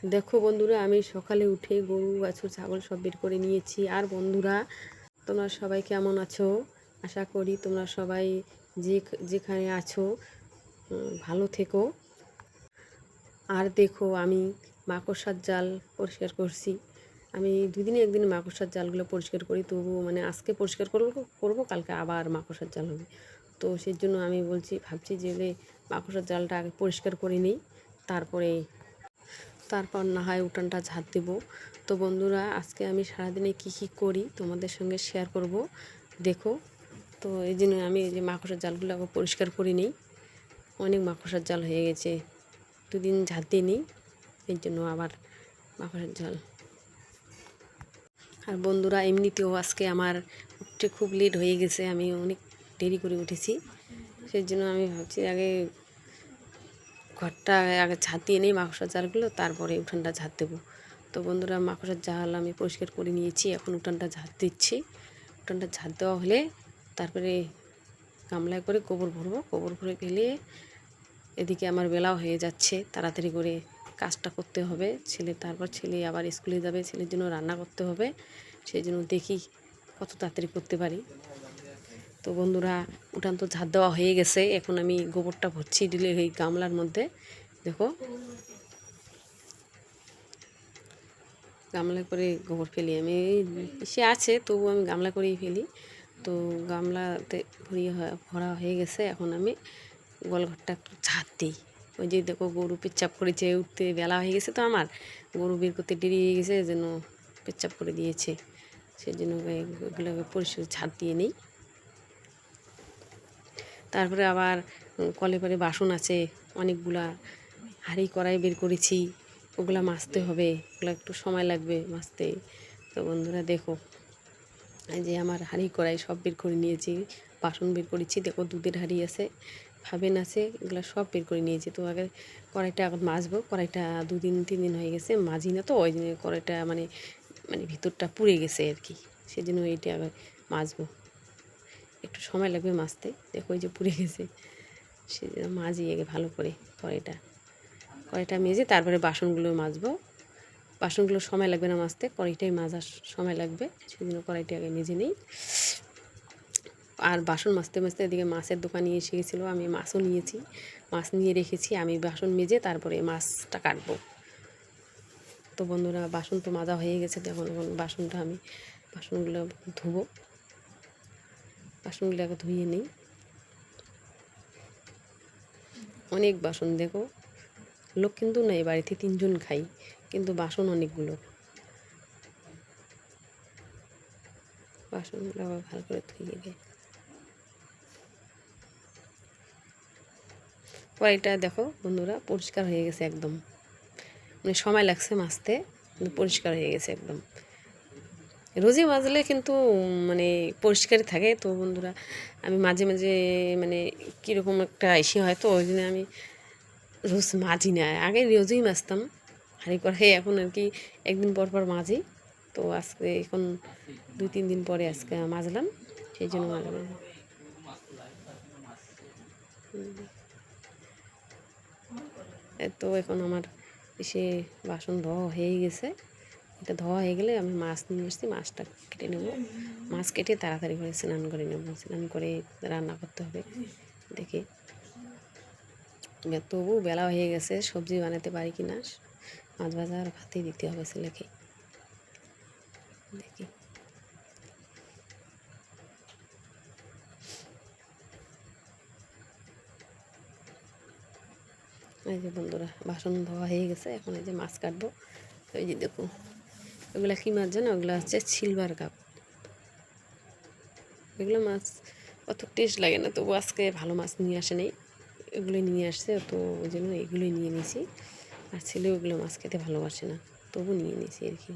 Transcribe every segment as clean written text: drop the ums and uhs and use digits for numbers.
দেখো বন্ধুরা, আমি সকালে উঠে গরু বাছুর ছাগল সব বের করে নিয়েছি। আর বন্ধুরা, তোমরা সবাই কেমন আছো? আশা করি তোমরা সবাই যেখানে আছো ভালো থেকো। আর দেখো, আমি মাকড়সার জাল পরিষ্কার করছি। আমি দুদিনে একদিন মাকড়সার জালগুলো পরিষ্কার করি, তবুও মানে আজকে পরিষ্কার করবো, কালকে আবার মাকড়সার জাল হবে। তো সেই জন্য আমি ভাবছি যে মাকড়সার জালটা আগে পরিষ্কার করে নিই, তারপর না হয় উঠানটা ঝাড় দেবো। তো বন্ধুরা, আজকে আমি সারাদিনে কী করি তোমাদের সঙ্গে শেয়ার করব, দেখো। তো এই জন্য আমি এই যে মাকড়সার জালগুলো আবার পরিষ্কার করে নিই। অনেক মাকড়সার জাল হয়ে গেছে, দুদিন ঝাড় দিয়ে নিই, এই জন্য আবার মাকড়সার জাল। আর বন্ধুরা, এমনিতেও আজকে আমার উঠতে খুব লেট হয়ে গেছে, আমি অনেক দেরি করে উঠেছি। সেই জন্য আমি ভাবছি আগে ঘরটা আগে ঝাঁট দিয়ে নিই, মাকড়সার জালগুলো, তারপরে উঠানটা ঝাঁট দেবো। তো বন্ধুরা, মাকড়সার জাল আমি পরিষ্কার করে নিয়েছি, এখন উঠানটা ঝাঁট দিচ্ছি। উঠানটা ঝাঁট দেওয়া হলে তারপরে গামলায় করে গোবর ভরবো, গোবর ভরে ফেলে এদিকে আমার বেলাও হয়ে যাচ্ছে, তাড়াতাড়ি করে কাজটা করতে হবে। তারপর ছেলে আবার স্কুলে যাবে, ছেলের জন্য রান্না করতে হবে। সেই জন্য দেখি কত তাড়াতাড়ি করতে পারি। তো বন্ধুরা, উঠান তো ঝাঁট দেওয়া হয়ে গেছে, এখন আমি গোবরটা ভরছি দিলে এই গামলার মধ্যে। দেখো, গামলা করে গোবর ফেলি আমি, সে আছে তবু আমি গামলা করেই ফেলি। তো গামলাতে ভরা হয়ে গেছে, এখন আমি গোলঘরটা একটু ঝাঁট দিই। ওই যে দেখো, গরু পেচ্ছাপ করেছে, উঠতে বেলা হয়ে গেছে, তো আমার গরু বের করতে দেরি হয়ে গেছে, যেন পেচ্ছাপ করে দিয়েছে। সেই জন্য ওগুলোকে পরিষ্কার ঝাঁট দিয়ে নিই। তারপরে আবার কলে পরে বাসন আছে অনেকগুলা, হাঁড়ি কড়াই বের করেছি, ওগুলা মাজতে হবে, ওগুলো একটু সময় লাগবে মাজতে। তো বন্ধুরা দেখো, এই যে আমার হাঁড়ি কড়াই সব বের করে নিয়েছি, বাসন বের করেছি। দেখো, দুধের হাঁড়ি আছে, ভাবেন আছে, এগুলো সব বের করে নিয়েছি। তো আগে কড়াইটা এখন মাজবো। কড়াইটা 2-3 দিন হয়ে গেছে মাজি না, তো ওই জন্য কড়াইটা মানে ভিতরটা পুড়ে গেছে আর কি, সেই জন্য এইটা আবার মাজবো, একটু সময় লাগবে মাজতে। দেখো, ওই যে পুড়ে গেছে, সে মাজি আগে ভালো করে কড়াইটা মেজে তারপরে বাসনগুলো মাজবো। বাসনগুলো সময় লাগবে না মাজতে, কড়াইটাই মাজার সময় লাগবে, সেই জন্য কড়াইটা আগে মেজে নিই। আর বাসন মাজতে মাজতে এদিকে মাছের দোকানে এসে গেছিলো, আমি মাছও নিয়েছি, মাছ নিয়ে রেখেছি। আমি বাসন মেজে তারপরে মাছটা কাটবো। তো বন্ধুরা, বাসন তো মাজা হয়ে গেছে, দেখুন এখন বাসনগুলো ধুবো। বাসনগুলো আগে ধুয়ে নিই, অনেক বাসন। দেখো, লোক কিন্তু নেই বাড়িতে, 3জন খাই, কিন্তু বাসন অনেকগুলো। বাসনগুলো আবার ভালো করে ধুয়ে দিই। কড়াইটা দেখো বন্ধুরা, পরিষ্কার হয়ে গেছে একদম, মানে সময় লাগছে মাজতে, কিন্তু পরিষ্কার হয়ে গেছে একদম। রোজই মাজলে কিন্তু মানে পরিষ্কারই থাকে। তো বন্ধুরা, আমি মাঝে মাঝে মানে কীরকম একটা ইসে হয়, তো ওই জন্য আমি রোজ মাজি না। আগে রোজই মাজতাম হাঁড়ি কড়াই, এখন আর কি একদিন পর পর মাজি। তো আজকে এখন 2-3 দিন পরে আজকে মাজলাম, সেই জন্য মাজলাম। তো এখন আমার এসে বাসন ধোয়া হয়ে গেছে। এটা ধোয়া হয়ে গেলে আমি মাছ নিয়ে এসেছি, মাছটা কেটে নেব। মাছ কেটে তাড়াতাড়ি করে স্নান করে নেব, স্নান করে রান্না করতে হবে। দেখি তবু বেলা হয়ে গেছে, সবজি বানাতে পারি কি না, মাছ ভাজা আর ভাতেই দিতে হবে ছেলেকে। দেখি, এই যে বন্ধুরা, বাসন ধোয়া হয়ে গেছে, এখন এই যে মাছ কাটবো। ওই যে দেখো, ওগুলো কী মাছ জানো, ওগুলো হচ্ছে সিলভার কাপ। এগুলো মাছ অত টেস্ট লাগে না, তবু আজকে ভালো মাছ নিয়ে আসে নেই, এগুলোই নিয়ে আসছে, তো ওই জন্য এগুলোই নিয়ে নিয়েছি। আর ছেলে ওগুলো মাছ খেতে ভালোবাসে না, তবু নিয়ে নিয়েছি আর কি।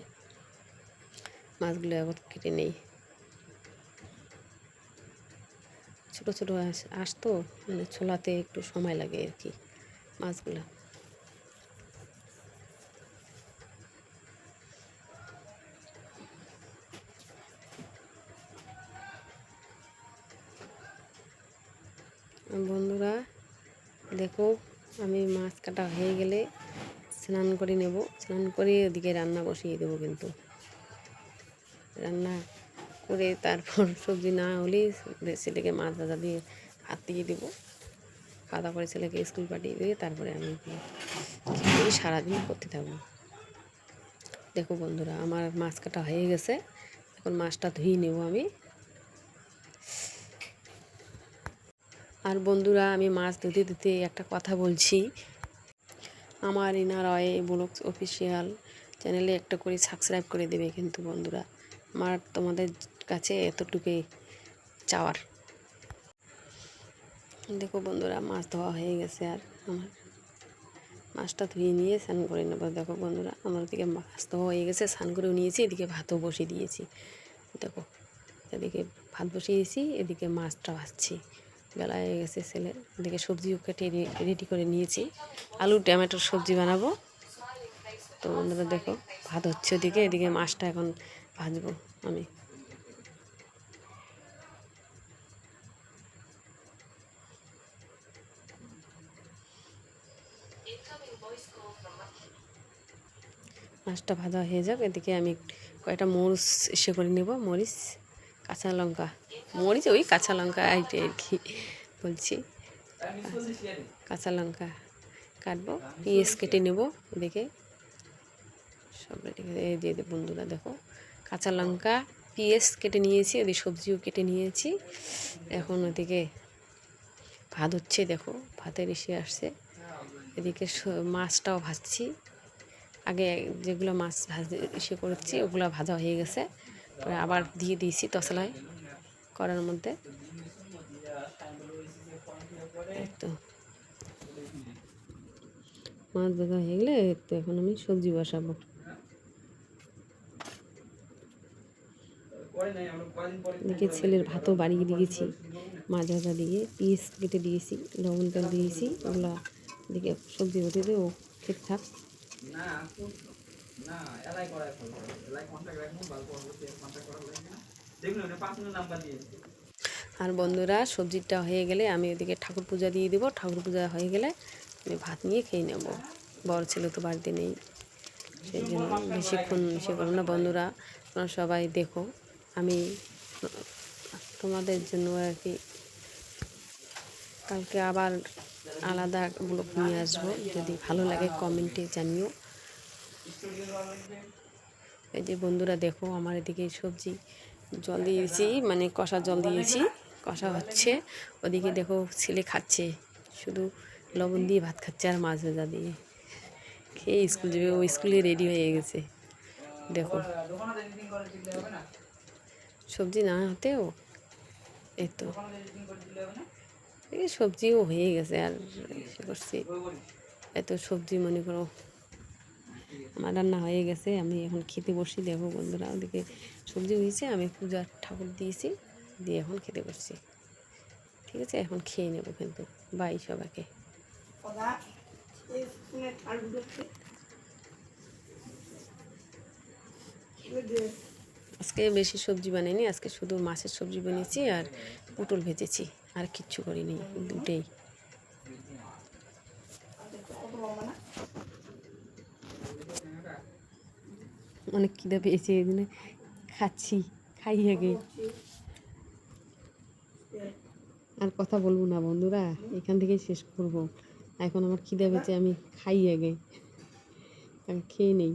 মাছগুলো আবার কেটে নেই, ছোটো ছোটো আসতো, মানে ছোলাতে একটু সময় লাগে আর কি মাছগুলো। বন্ধুরা দেখো, আমি মাছ কাটা হয়ে গেলে স্নান করে নেব, স্নান করে ওদিকে রান্না বসিয়ে দেবো। কিন্তু রান্না করে তারপর সবজি না হলেই ছেলেকে মাছ ভাজা দিয়ে ভাত দিয়ে দেবো। খাওয়া দাওয়া করে ছেলেকে স্কুল পাঠিয়ে দিয়ে তারপরে আমি সারাদিন করতে থাকবো। দেখো বন্ধুরা, আমার মাছ কাটা হয়ে গেছে। এখন মাছটা ধুয়ে নেব আমি। আর বন্ধুরা, আমি মাছ ধুতে ধুতে একটা কথা বলছি। আমার ইনা রয় ব্লগ অফিসিয়াল চ্যানেলে একটা করে সাবস্ক্রাইব করে দেবে কিন্তু বন্ধুরা। আমার তোমাদের কাছে এতটুকুই চাওয়ার। দেখো বন্ধুরা, মাছ ধোয়া হয়ে গেছে। আর আমার মাছটা ধুয়ে নিয়ে স্নান করে নেবো। দেখো বন্ধুরা, আমার ওদিকে মাছ ধোয়া হয়ে গেছে, স্নান করেও নিয়েছি, এদিকে ভাতও বসিয়ে দিয়েছি। দেখো, এদিকে ভাত বসিয়েছি, এদিকে মাছটা ভাজছি। বেলা হয়ে গেছে ছেলের। এদিকে সবজিও কেটে রেডি করে নিয়েছি, আলু টমেটোর সবজি বানাবো। তো বন্ধুরা দেখো, ভাত হচ্ছে ওদিকে, এদিকে মাছটা এখন ভাজবো আমি। মাছটা ভাজা হয়ে যাক, এদিকে আমি কয়েকটা মরিচ করে নেব। মরিচ, কাঁচা লঙ্কা, মরিচ ওই কাঁচা লঙ্কা এইটাই আর কি বলছি। কাঁচা লঙ্কা কাটবো, পেঁয়াজ কেটে নেব। এদিকে সব রেডি দিয়ে দেবো। বন্ধুরা দেখো, কাঁচা লঙ্কা পেঁয়াজ কেটে নিয়েছি, ওদিকে সবজিও কেটে নিয়েছি। এখন ওদিকে ভাত হচ্ছে। দেখো, ভাতের আসছে। এদিকে মাছটাও ভাজছি। আগে যেগুলো মাছ করেছি ওগুলো ভাজা হয়ে গেছে, পরে আবার দিয়ে দিয়েছি তসলায় করার মধ্যে। তো মাছ ভাজা হয়ে গেলে তো এখন আমি সবজি বসাবো। এদিকে ছেলের ভাতও বাড়িয়ে দিয়েছি, মাছ ভাজা দিয়ে পিস কেটে দিয়েছি, লবণ তেল দিয়েছি। ওগুলো এদিকে সবজি হতে দিয়ে ও খেতে থাক। আর বন্ধুরা, সবজিটা হয়ে গেলে আমি ওদিকে ঠাকুর পূজা দিয়ে দেবো। ঠাকুর পূজা হয়ে গেলে আমি ভাত নিয়ে খেয়ে নেব। বড় ছেলে তো বাড়িতে নেই, সেই জন্য বেশিক্ষণ করবো না। বন্ধুরা, তোমরা সবাই দেখো, আমি তোমাদের জন্য আর কি কালকে আবার আলাদা ব্লগ নিয়ে আসবো। যদি ভালো লাগে কমেন্টে জানিও। এই যে বন্ধুরা দেখো, আমার এদিকে সবজি জল দিয়েছি, মানে কষা জল দিয়েছি, কষা হচ্ছে। ওদিকে দেখো ছেলে খাচ্ছে, শুধু লবণ দিয়ে ভাত খাচ্ছে আর মাছ ভাজা দিয়ে খেয়ে স্কুল যাবে। ও স্কুলে রেডি হয়ে গেছে। দেখো, সবজি না হতেও এই তো এই সবজিও হয়ে গেছে। আর সে করছি এত সবজি, মনে করো আমার রান্না হয়ে গেছে, আমি এখন খেতে বসি। দেখো বন্ধুরা, ওদিকে সবজি হয়েছে, আমি পূজার ঠাকুর দিয়েছি, দিয়ে এখন খেতে বসছি। ঠিক আছে, এখন খেয়ে নেবো কিন্তু। বাই সবাইকে। আজকে বেশি সবজি বানাইনি, আজকে শুধু মাছের সবজি বানিয়েছি আর পটল ভেজেছি, আর কিচ্ছু করিনি, দুটেই। অনেক খিদে পেয়েছে, এই জন্য খাচ্ছি, খাই আগে। আর কথা বলবো না বন্ধুরা, এখান থেকেই শেষ করব। এখন আমার খিদে পেয়েছে, আমি খাই আগে, খেয়ে নেই।